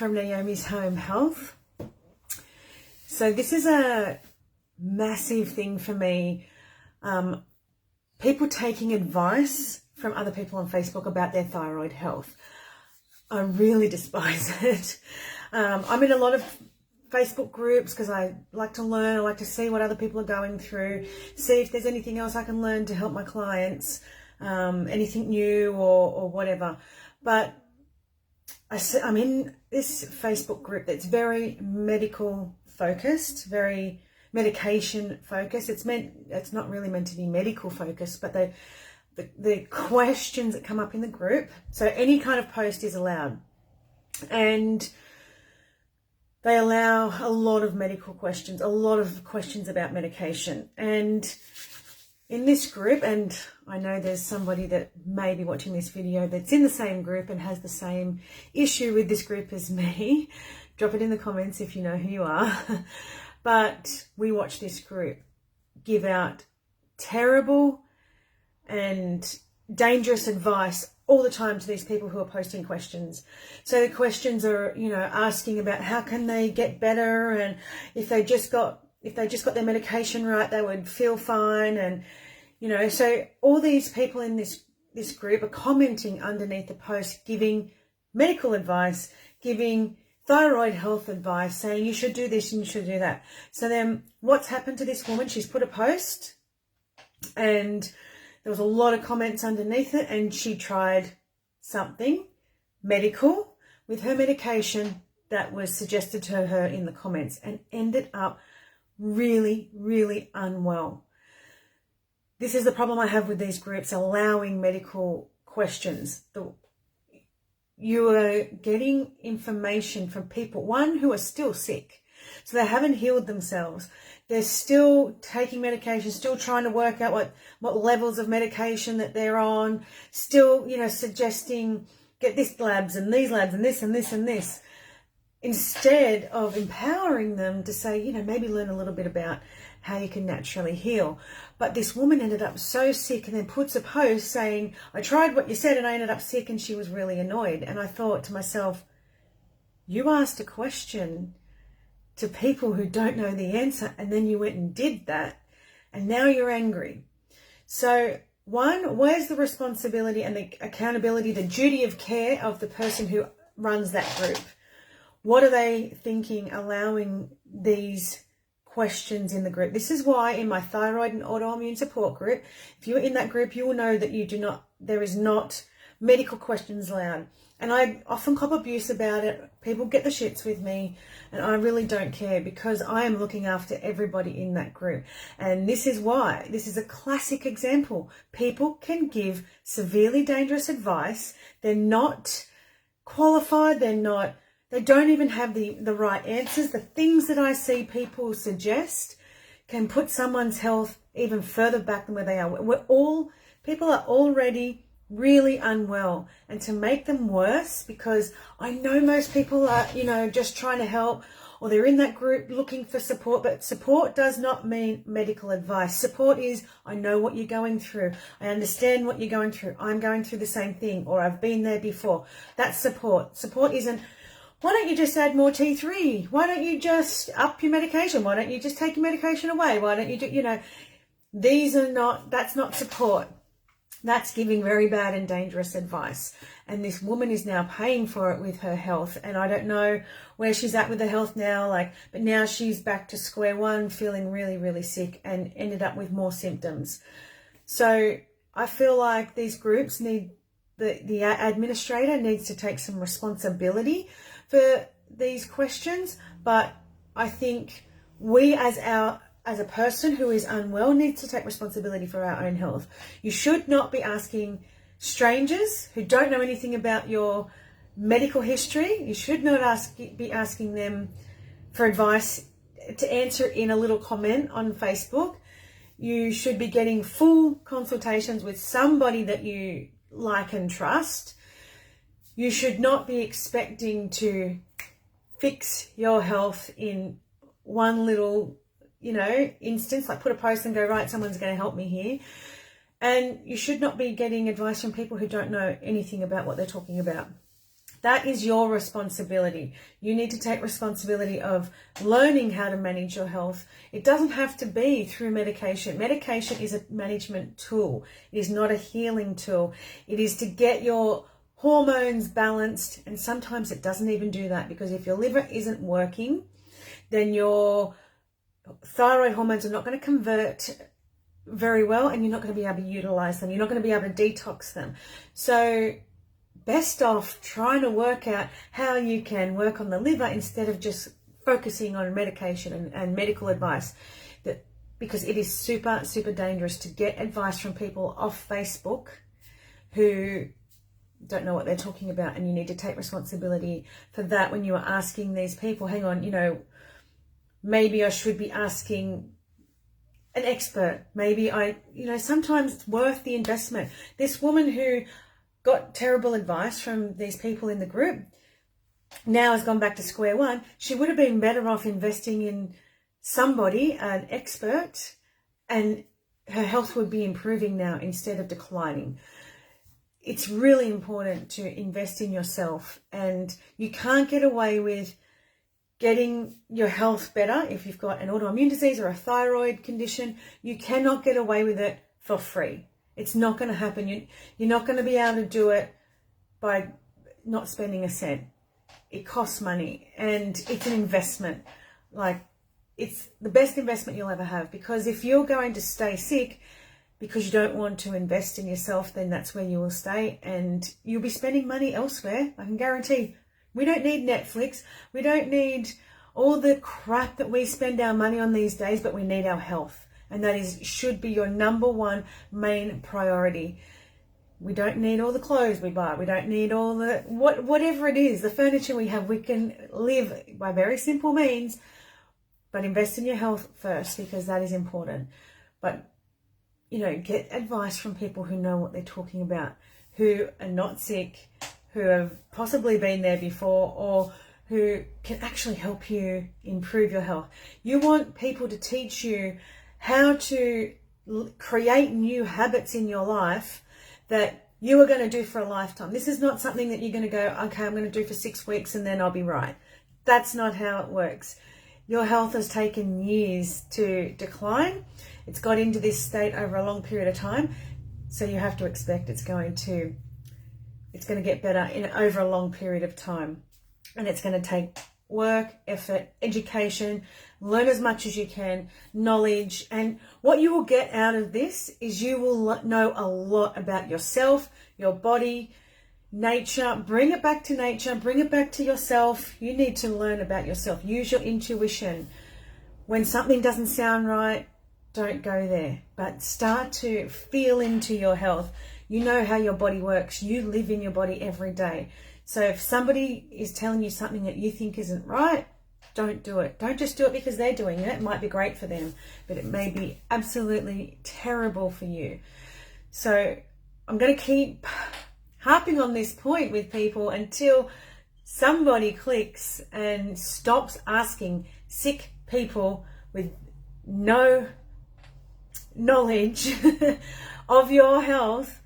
from Naomi's Home Health. So this is a massive thing for me. People taking advice from other people on Facebook about their thyroid health. I really despise it. I'm in a lot of Facebook groups because I like to learn. I like to see what other people are going through, see if there's anything else I can learn to help my clients, anything new or whatever. But I'm in this Facebook group that's very medical focused, very medication focused. It's not really meant to be medical focused, but the questions that come up in the group, so any kind of post is allowed, and they allow a lot of medical questions, a lot of questions about medication. And in this group, and I know there's somebody that may be watching this video that's in the same group and has the same issue with this group as me, drop it in the comments if you know who you are. But we watch this group give out terrible and dangerous advice all the time to these people who are posting questions. So the questions are, asking about how can they get better, and if they just got their medication right, they would feel fine. And, so all these people in this group are commenting underneath the post, giving medical advice, giving thyroid health advice, saying you should do this and you should do that. So then what's happened to this woman? She's put a post and there was a lot of comments underneath it, and she tried something medical with her medication that was suggested to her in the comments and ended up really, really unwell. This is the problem I have with these groups, allowing medical questions. You are getting information from people, one, who are still sick. So they haven't healed themselves. They're still taking medication, still trying to work out what levels of medication that they're on, still, suggesting get this labs and these labs and this and this and this, instead of empowering them to say, maybe learn a little bit about how you can naturally heal. But this woman ended up so sick and then puts a post saying, I tried what you said and I ended up sick, and she was really annoyed. And I thought to myself, you asked a question to people who don't know the answer, and then you went and did that, and now you're angry. So one, where's the responsibility and the accountability, the duty of care of the person who runs that group? What are they thinking, allowing these questions in the group? This is why in my thyroid and autoimmune support group, if you're in that group, you will know that there is not medical questions allowed. And I often cop abuse about it. People get the shits with me, and I really don't care, because I am looking after everybody in that group. And this is why, this is a classic example. People can give severely dangerous advice. They're not qualified. They don't even have the right answers. The things that I see people suggest can put someone's health even further back than where they are. People are already really unwell, and to make them worse, because I know most people are, just trying to help, or they're in that group looking for support, but support does not mean medical advice. Support is, I know what you're going through. I understand what you're going through. I'm going through the same thing, or I've been there before. That's support. Support isn't, why don't you just add more T3? Why don't you just up your medication? Why don't you just take your medication away? Why don't you do, that's not support. That's giving very bad and dangerous advice. And this woman is now paying for it with her health. And I don't know where she's at with her health now, but now she's back to square one, feeling really, really sick, and ended up with more symptoms. So I feel like these groups need, the administrator needs to take some responsibility for these questions. But I think we as a person who is unwell needs to take responsibility for our own health. You should not be asking strangers who don't know anything about your medical history. You should not be asking them for advice to answer in a little comment on Facebook. You should be getting full consultations with somebody that you like and trust. You should not be expecting to fix your health in one little instance, like put a post and go, right, someone's going to help me here. And you should not be getting advice from people who don't know anything about what they're talking about. That is your responsibility. You need to take responsibility of learning how to manage your health. It doesn't have to be through medication. Medication is a management tool. It is not a healing tool. It is to get your hormones balanced, and sometimes it doesn't even do that, because if your liver isn't working, then your thyroid hormones are not going to convert very well, and you're not going to be able to utilize them. You're not going to be able to detox them. So best off trying to work out how you can work on the liver instead of just focusing on medication and medical advice. Because it is super, super dangerous to get advice from people off Facebook who don't know what they're talking about, and you need to take responsibility for that when you are asking these people, hang on, maybe I should be asking an expert. Maybe sometimes it's worth the investment. This woman who got terrible advice from these people in the group now has gone back to square one. She would have been better off investing in somebody, an expert, and her health would be improving now instead of declining. It's really important to invest in yourself, and you can't get away with getting your health better if you've got an autoimmune disease or a thyroid condition. You cannot get away with it for free. It's not going to happen. You're not going to be able to do it by not spending a cent. It costs money, and it's an investment. Like, it's the best investment you'll ever have, because if you're going to stay sick because you don't want to invest in yourself, then that's where you will stay, and you'll be spending money elsewhere. I can guarantee. We don't need Netflix. We don't need all the crap that we spend our money on these days, but we need our health. And that should be your number one main priority. We don't need all the clothes we buy. We don't need all the, whatever it is, the furniture we have. We can live by very simple means, but invest in your health first, because that is important. But, get advice from people who know what they're talking about, who are not sick, who have possibly been there before, or who can actually help you improve your health. You want people to teach you how to create new habits in your life that you are going to do for a lifetime. This is not something that you're going to go, okay, I'm going to do for 6 weeks and then I'll be right. That's not how it works. Your health has taken years to decline. It's got into this state over a long period of time. So you have to expect it's going to get better over a long period of time. And it's going to take work, effort, education, learn as much as you can, knowledge. And what you will get out of this is you will know a lot about yourself, your body, nature. Bring it back to nature, bring it back to yourself. You need to learn about yourself. Use your intuition. When something doesn't sound right, don't go there, but start to feel into your health. You know how your body works. You live in your body every day. So if somebody is telling you something that you think isn't right, don't do it. Don't just do it because they're doing it. It might be great for them, but it may be absolutely terrible for you. So I'm going to keep harping on this point with people until somebody clicks and stops asking sick people with no knowledge of your health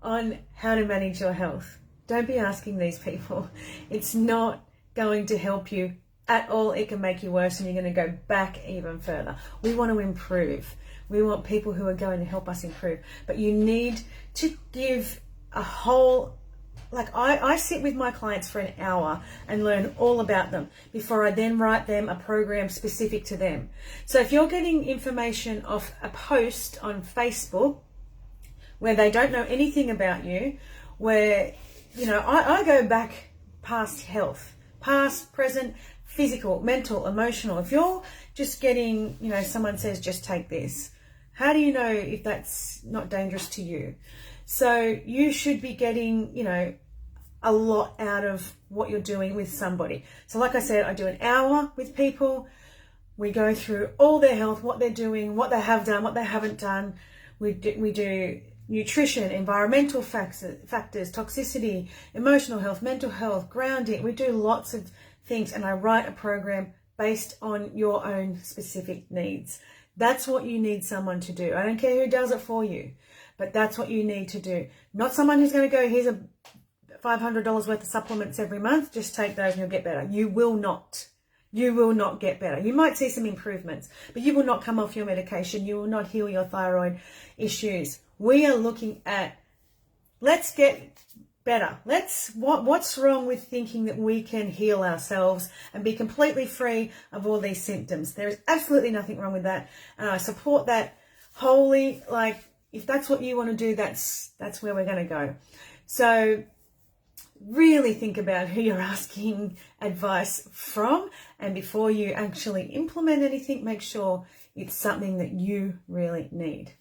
on how to manage your health. Don't be asking these people. It's not going to help you at all. It can make you worse, and you're going to go back even further. We want to improve. We want people who are going to help us improve. But you need to give a whole, I sit with my clients for an hour and learn all about them before I then write them a program specific to them. So if you're getting information off a post on Facebook where they don't know anything about you, where, I go back past health, past, present, physical, mental, emotional. If you're just getting, someone says, just take this, how do you know if that's not dangerous to you? So you should be getting, a lot out of what you're doing with somebody. So like I said, I do an hour with people. We go through all their health, what they're doing, what they have done, what they haven't done. We do nutrition, environmental factors, toxicity, emotional health, mental health, grounding. We do lots of things, and I write a program based on your own specific needs. That's what you need someone to do. I don't care who does it for you, but that's what you need to do. Not someone who's going to go, here's a $500 worth of supplements every month, just take those and you'll get better. You will not. You will not get better. You might see some improvements, but you will not come off your medication. You will not heal your thyroid issues. We are looking at, let's get better. What's wrong with thinking that we can heal ourselves and be completely free of all these symptoms? There is absolutely nothing wrong with that. And I support that wholly. Like, if that's what you want to do, that's where we're going to go. So really think about who you're asking advice from, and before you actually implement anything, make sure it's something that you really need.